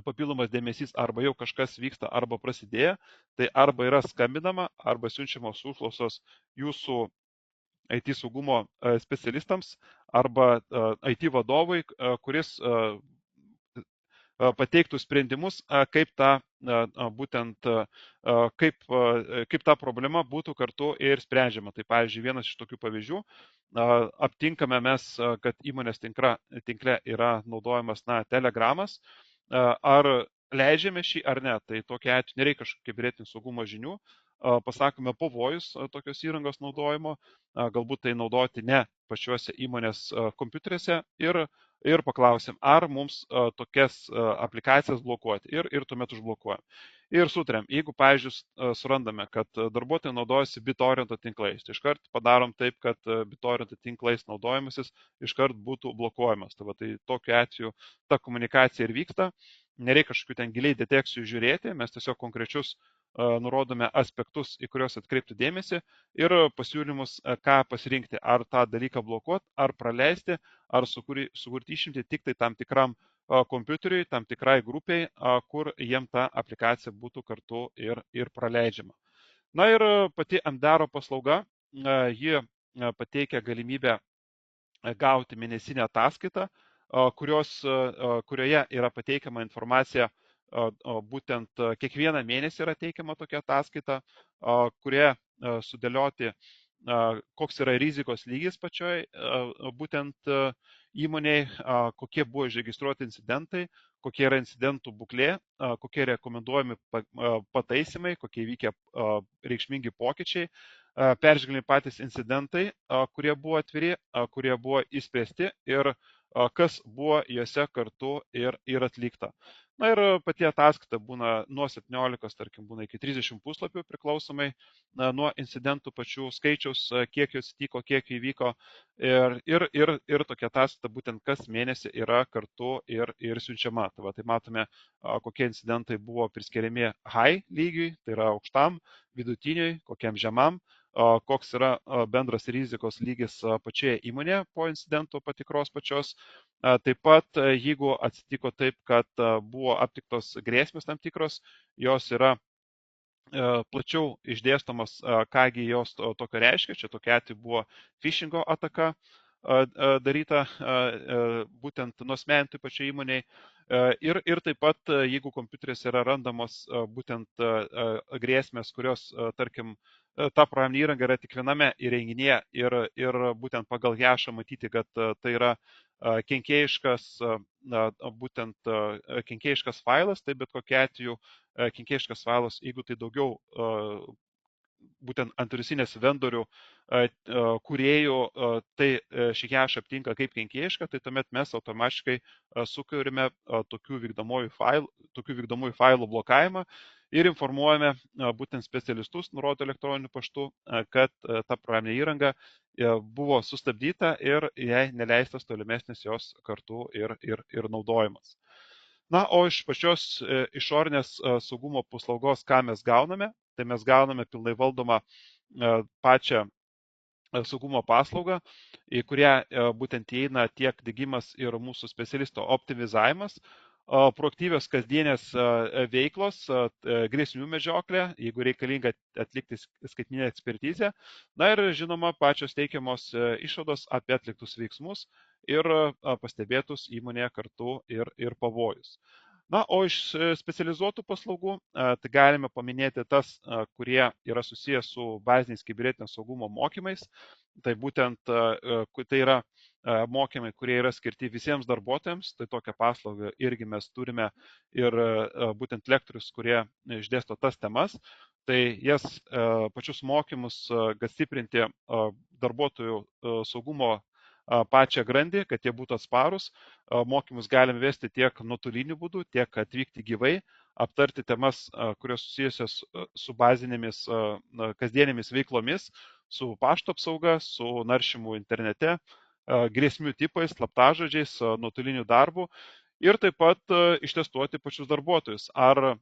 papildomas dėmesys, arba jau kažkas vyksta, arba prasidėjo, tai arba yra skambinama, arba siunčiamos užklausos jūsų IT saugumo specialistams, arba IT vadovui, kuris pateiktų sprendimus, kaip ta problema būtų kartu ir sprendžiama. Tai pavyzdžiui, vienas iš tokių pavyzdžių, aptinkame mes, kad įmonės tinkle yra naudojamas Telegramas, ar leidžiame šį ar ne, tai tokia atveju nereikia kažkokių kibernetinių saugumo žinių, pasakome pavojus tokios įrangos naudojimo, galbūt tai naudoti ne pačiuose įmonės kompiuteriuose ir paklausim, ar mums tokias aplikacijas blokuoti ir tuomet užblokuojam. Ir sutariam, jeigu, pavyzdžiui, surandame, kad darbuotojai naudojasi BitTorrento tinklais, tai iškart padarom taip, kad BitTorrento tinklais naudojamasis iškart būtų blokuojamas. Tai tokiu atveju ta komunikacija ir vyksta, nereikia kažkokių ten giliai detekcijų žiūrėti, mes tiesiog konkrečius nurodome aspektus, į kuriuos atkreipti dėmesį ir pasiūlymus, ką pasirinkti, ar tą dalyką blokuoti, ar praleisti, ar sukurti išimti tik tai tam tikram kompiuteriui, tam tikrai grupiai, kur jiem ta aplikacija būtų kartu ir praleidžiama. Na ir pati MDARO paslauga, ji pateikia galimybę gauti mėnesinę ataskaitą, kurioje yra pateikiama informacija, būtent kiekvieną mėnesį yra teikiama tokia ataskaita, kurioje sudėlioti, koks yra rizikos lygis pačioj būtent įmoniai, kokie buvo užregistruoti incidentai, kokie yra incidentų būklė, kokie rekomenduojami pataisimai, kokie vykę reikšmingi pokyčiai, peržvelgiami patys incidentai, kurie buvo atviri, kurie buvo įspręsti ir kas buvo juose kartu ir atlikta. Na ir pati ataskaita būna nuo 17, tarkim, būna iki 30 puslapių priklausomai nuo incidentų pačių skaičiaus, kiek jos įvyko, kiek įvyko. Ir tokia ataskaita būtent kas mėnesį yra kartu ir siunčiama. Tai matome, kokie incidentai buvo priskiriami high lygiui, tai yra aukštam, vidutiniui, kokiam žemam, koks yra bendras rizikos lygis pačioje įmonėje po incidento patikros pačios. Taip pat, jeigu atsitiko taip, kad buvo aptiktos grėsmės tam tikros, jos yra plačiau išdėstomas, kągi jos tokio reiškia. Čia tokia atveju buvo phishingo ataka daryta būtent nuosmeninti pačiai įmoniai. Ir taip pat, jeigu kompiuteris yra randamos būtent grėsmės, kurios, tarkim, ta programinė įranga yra tik viename įrenginyje ir būtent pagal hashą matyti, kad tai yra kenkėjiškas, būtent kenkėjiškas failas, tai bet kokia atveju kenkėjiškas failas, jeigu tai daugiau būtent antivirusinės vendorių kūrėjų, tai šį hashą aptinka kaip kenkėjišką, tai tuomet mes automatiškai sukūrime tokių vykdomųjų failų blokavimą ir informuojame būtent specialistus, nurodo elektroniniu paštu, kad ta programinė įranga buvo sustabdyta ir jai neleistas tolimesnis jos kartu ir naudojimas. Na, o iš pačios išorinės saugumo paslaugos, ką mes gauname, tai mes gauname pilnai valdomą pačią saugumo paslaugą, į kurią būtent įeina tiek diegimas ir mūsų specialisto optimizavimas, proaktyvios kasdienės veiklos, grėsmių medžioklė, jeigu reikalinga atlikti skaitmeninę ekspertizę, na ir žinoma pačios teikiamos išvados apie atliktus veiksmus ir pastebėtus įmonėje kartu ir pavojus. Na, o iš specializuotų paslaugų, tai galime paminėti tas, kurie yra susijęs su baziniais kibernetinio saugumo mokymais. Tai būtent tai yra mokymai, kurie yra skirti visiems darbuotojams, tai tokią paslaugą irgi mes turime ir būtent lektorius, kurie išdėsto tas temas, tai jas pačius mokymus, kad stiprinti darbuotojų saugumo pačią grandį, kad jie būtų atsparus. Mokymus galime vesti tiek nuotoliniu būdu, tiek atvykti gyvai, aptarti temas, kurios susijusios su bazinėmis kasdienėmis veiklomis, su pašto apsauga, su naršymu internete, grėsmių tipais, slaptažodžiais, nuotoliniu darbu ir taip pat ištestuoti pačius darbuotojus, ar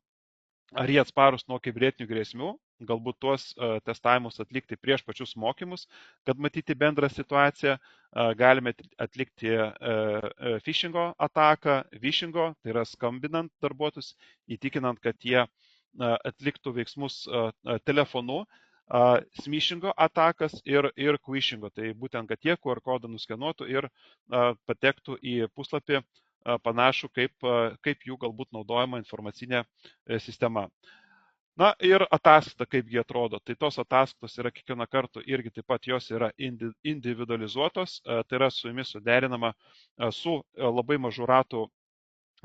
jie atsparus nuo kibernetinių grėsmių, galbūt tuos testavimus atlikti prieš pačius mokymus, kad matyti bendrą situaciją. Galime atlikti phishingo ataką, vishingo, tai yra skambinant darbuotojus, įtikinant, kad jie atliktų veiksmus telefonu, smishingo atakas ir quishingo, tai būtent, kad jie QR kodą nuskenuotų ir patektų į puslapį panašu, kaip jų galbūt naudojama informacinė sistema. Na ir ataskaita, kaip jie atrodo. Tai tos ataskaitos yra kiekvieną kartą irgi taip pat jos yra individualizuotos, tai yra su jumis suderinama su labai mažu ratu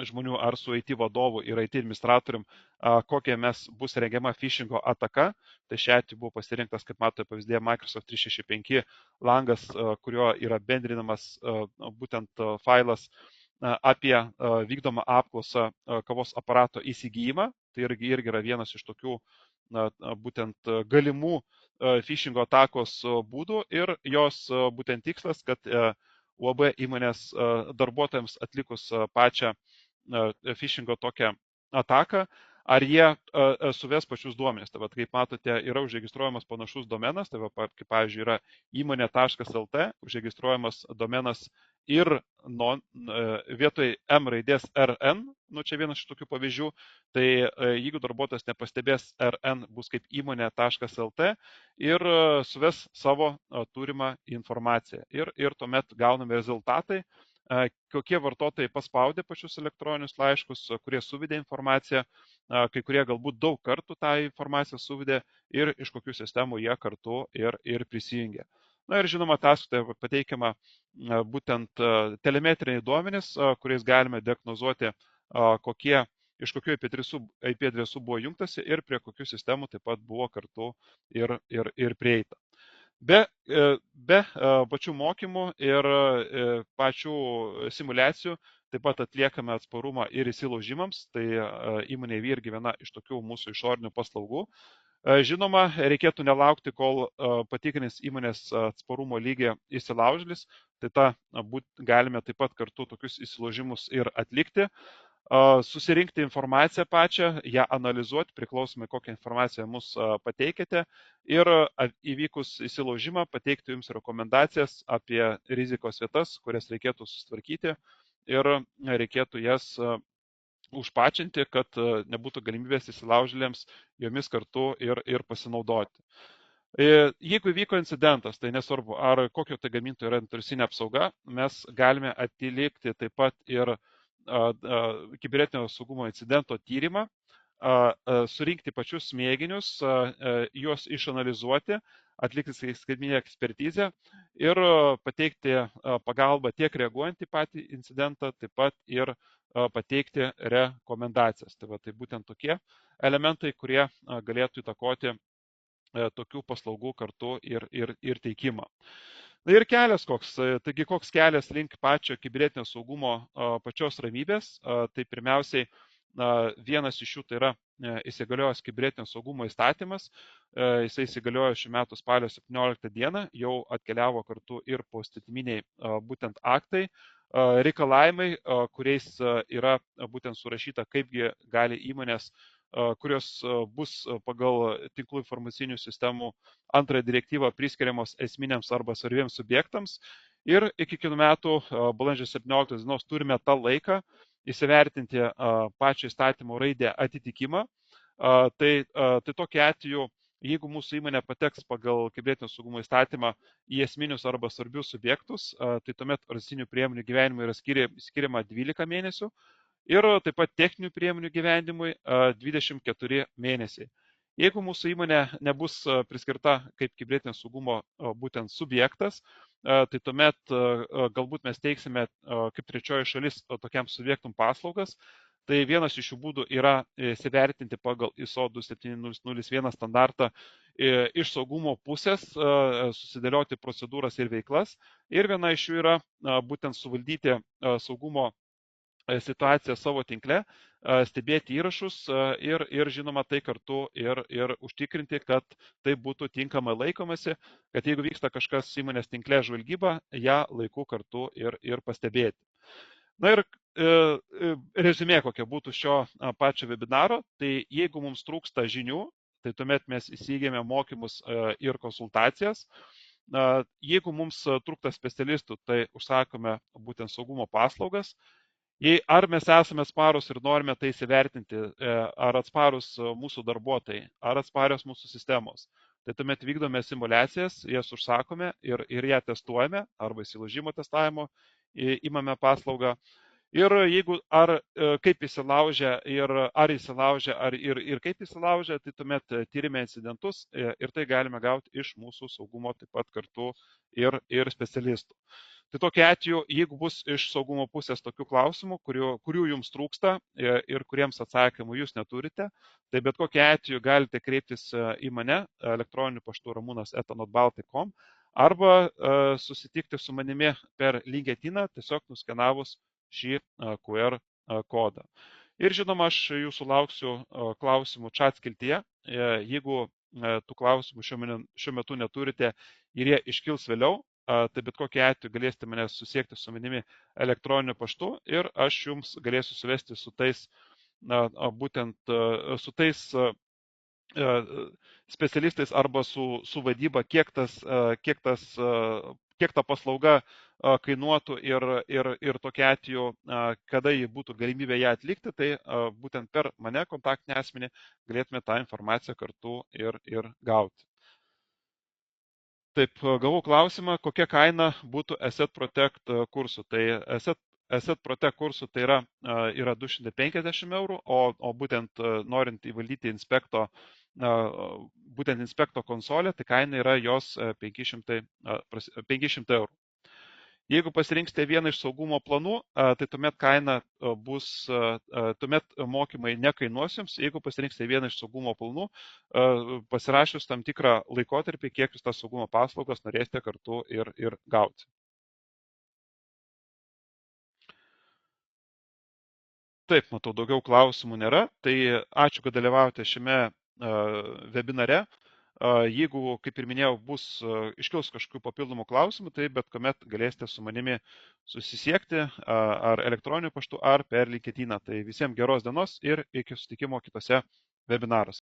žmonių ar su IT vadovu ir IT administratorium, kokia bus rengiama phishingo ataka. Tai šiuo atveju buvo pasirinktas, kaip matote pavyzdėje, Microsoft 365 langas, kurio yra bendrinamas būtent failas apie vykdomą apklausą kavos aparato įsigijimą. Tai irgi yra vienas iš tokių būtent galimų phishingo atakos būdų ir jos būtent tikslas, kad UAB įmonės darbuotojams atlikus pačią phishingo tokią ataką, ar jie suves pačius duomenis. Tai va, kaip matote, yra užregistruojamas panašus domenas, tai va, kaip pavyzdžiui yra įmonė.lt, užregistruojamas domenas ir vietoj M raidės RN, čia vienas iš tokių pavyzdžių, tai jeigu darbuotojas nepastebės RN, bus kaip įmonė.lt ir suves savo turimą informaciją. Ir tuomet gauname rezultatai, kokie vartotojai paspaudė pačius elektroninius laiškus, kurie suvedė informaciją, kai kurie galbūt daug kartų tą informaciją suvedė ir iš kokių sistemų jie kartu ir prisijungė. Na ir žinoma, ataskaitoje pateikiama būtent telemetriniai duomenys, kuriais galime diagnozuoti, iš kokių IP adresų buvo jungtasi ir prie kokių sistemų taip pat buvo kartu ir prieita. Be pačių mokymų ir pačių simulacijų taip pat atliekame atsparumą ir įsilaužimams, tai įmonėje irgi viena iš tokių mūsų išorinių paslaugų. Žinoma, reikėtų nelaukti, kol patikrins įmonės atsparumo lygį įsilaužėlis, tai galime taip pat kartu tokius įsilaužimus ir atlikti, susirinkti informaciją pačią, ją analizuoti, priklausomai kokią informaciją mus pateikėte ir įvykus įsilaužimą pateikti jums rekomendacijas apie rizikos vietas, kurias reikėtų susitvarkyti ir reikėtų jas užpačinti, kad nebūtų galimybės įsilaužėliams jomis kartu ir pasinaudoti. Jeigu įvyko incidentas, tai nesvarbu, ar kokio tai gamintojo yra intrusinė apsauga, mes galime atlikti taip pat ir kibernetinio saugumo incidento tyrimą, surinkti pačius mėginius, juos išanalizuoti, atlikti skaitmeninę ekspertizę ir pateikti pagalbą tiek reaguojant į patį incidentą, taip pat ir pateikti rekomendacijas. Tai būtent tokie elementai, kurie galėtų įtakoti tokių paslaugų kartu ir teikimą. Na ir kelias koks. Taigi koks kelias link pačio kibernetinio saugumo pačios ramybės. Tai pirmiausiai vienas iš jų tai yra įsigaliojęs kibernetinio saugumo įstatymas. Jisai įsigaliojo šių metų spalio 17 dieną, jau atkeliavo kartu ir poįstatyminiai būtent aktai, reikalavimai, kuriais yra būtent surašyta, kaipgi gali įmonės, kurios bus pagal tinklų informacinių sistemų antrąją direktyvą priskiriamos esminiams arba svarbiems subjektams. Ir iki kitų metų balandžio 17 dienos turime tą laiką įsivertinti pačio įstatymo raidę atitikimą. Tai tokiu atveju, jeigu mūsų įmonė pateks pagal kibernetinio saugumo įstatymą į esminius arba svarbius subjektus, tai tuomet organizacinių priemonių gyvenimui yra skiriama 12 mėnesių ir taip pat techninių priemonių gyvenimui 24 mėnesiai. Jeigu mūsų įmonė nebus priskirta kaip kibernetinio saugumo būtent subjektas, tai tuomet galbūt mes teiksime kaip trečioji šalis tokiam subjektum paslaugas. Tai vienas iš šių būdų yra įsivertinti pagal ISO 27001 standartą iš saugumo pusės, susidėlioti procedūras ir veiklas. Ir viena iš jų yra būtent suvaldyti saugumo situaciją savo tinkle, stebėti įrašus ir žinoma tai kartu ir užtikrinti, kad tai būtų tinkamai laikomasi, kad jeigu vyksta kažkas įmonės tinkle žvalgyba, ją laiku kartu ir pastebėti. Na ir rezumė, kokia būtų šio pačio webinaro, tai jeigu mums trūksta žinių, tai tuomet mes įsigėme mokymus ir konsultacijas. Jeigu mums trūksta specialistų, tai užsakome būtent saugumo paslaugas. Ar mes esame atsparus ir norime tai įsivertinti, ar atsparus mūsų darbuotojai, ar atsparios mūsų sistemos, tai tuomet vykdome simulacijas, jas užsakome ir ją testuojame, arba įsilaužimo testavimo imame paslaugą. Ir jeigu kaip įsilaužia ir kaip įsilaužia, tai tuomet tyrime incidentus ir tai galime gauti iš mūsų saugumo taip pat kartu ir specialistų. Tai tokiu atveju, jeigu bus iš saugumo pusės tokių klausimų, kurių jums trūksta ir kuriems atsakymų jūs neturite, tai bet kokiu atveju galite kreiptis į mane elektroniniu paštu ramunas@notbaltic.com arba susitikti su manimi per LinkedIn, tiesiog nuskenavus šį QR kodą. Ir žinoma, aš jūsų lauksiu klausimų chat skiltyje. Jeigu tų klausimų šiuo metu neturite ir jie iškils vėliau, tai bet kokiu atveju galėsite mane susiekti su manimi elektroniniu paštu ir aš jums galėsiu suvesti su tais, būtent su tais specialistais arba su vadyba, kiek ta paslauga kainuotų ir tokia atveju, kada jį būtų galimybė ją atlikti, tai būtent per mane kontaktinį asmenį galėtume tą informaciją kartu ir gauti. Taip, gavau klausimą, kokia kaina būtų Asset Protect kursų. Tai Asset Protect kursų tai yra 250 eurų, o būtent norint įvaldyti būtent inspekto konsolę, tai kaina yra jos 500 eurų. Jeigu pasirinksite vieną iš saugumo planų, tai tuomet kaina bus, tuomet mokymai nekainuos jums. Jeigu pasirinksite vieną iš saugumo planų, pasirašius tam tikrą laikotarpį, kiek jūs tas saugumo paslaugas norėsite kartu ir gauti. Taip, matau, daugiau klausimų nėra. Tai ačiū, kad dalyvaujate šiame webinare. Jeigu, kaip ir minėjau, iškils kažkokių papildomų klausimų, tai bet kuomet galėsite su manimi susisiekti ar elektroniniu paštu, ar per LinkedIn. Tai visiems geros dienos ir iki susitikimo kitose webinaruose.